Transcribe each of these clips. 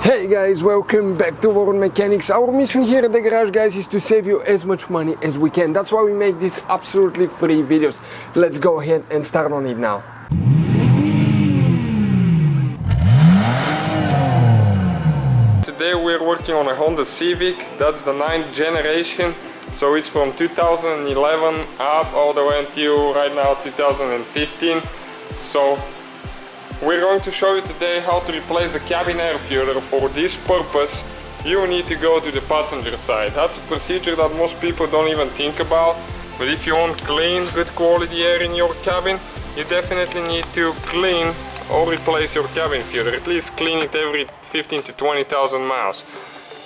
Hey guys, welcome back to World Mechanics. Our mission here at the garage, guys, is to save you as much money as we can. That's why we make these absolutely free videos. Let's go ahead and start on it now. Today we're working on a Honda Civic. That's the 9th generation. So it's from 2011 up all the way until right now 2015. So we're going to show you today how to replace the cabin air filter. For this purpose, you need to go to the passenger side. That's a procedure that most people don't even think about. But if you want clean, good quality air in your cabin, you definitely need to clean or replace your cabin filter. At least clean it every 15 to 20,000 miles.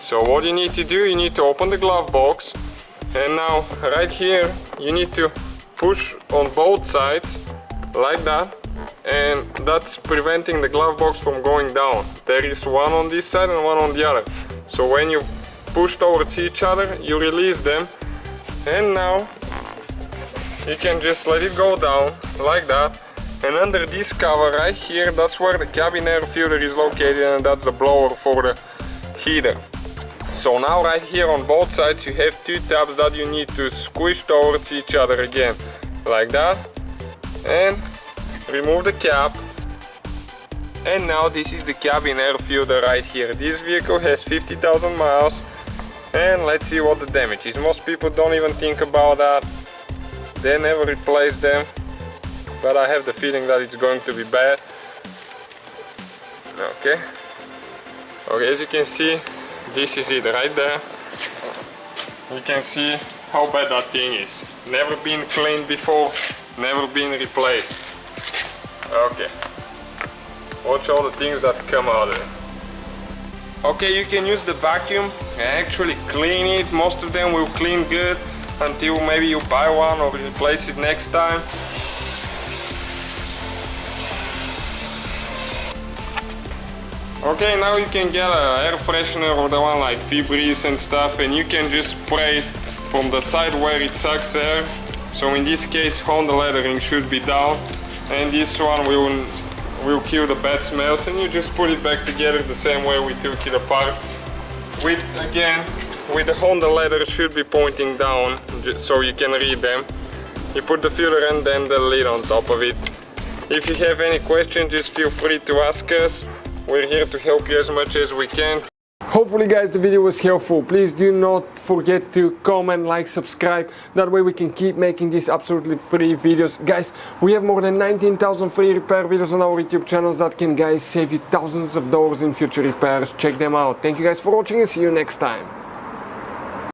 So what you need to do, you need to open the glove box. And now, right here, you need to push on both sides, like that. And that's preventing the glove box from going down. There is one on this side and one on the other. So when you push towards each other, you release them. And now you can just let it go down like that. And under this cover right here, that's where the cabin air filter is located, and that's the blower for the heater. So now right here on both sides you have two tabs that you need to squish towards each other again, like that. And remove the cap, and now this is the cabin air filter right here. This vehicle has 50,000 miles, and let's see what the damage is. Most people don't even think about that. They never replace them, but I have the feeling that it's going to be bad. Okay, as you can see, this is it right there. You can see how bad that thing is. Never been cleaned before, never been replaced. Okay, watch all the things that come out of it. Okay, you can use the vacuum and actually clean it. Most of them will clean good until maybe you buy one or replace it next time. Okay, now you can get an air freshener or the one like Febreze and stuff, and you can just spray from the side where it sucks air. So in this case, Honda lettering should be down. And this one will kill the bad smells, and you just put it back together the same way we took it apart. With the Honda letter should be pointing down so you can read them. You put the filter and then the lid on top of it. If you have any questions, just feel free to ask us. We're here to help you as much as we can. Hopefully guys the video was helpful. Please do not forget to comment, like, subscribe. That way we can keep making these absolutely free videos. Guys, we have more than 19,000 free repair videos on our YouTube channels that can, guys, save you thousands of dollars in future repairs. Check them out. Thank you guys for watching and see you next time.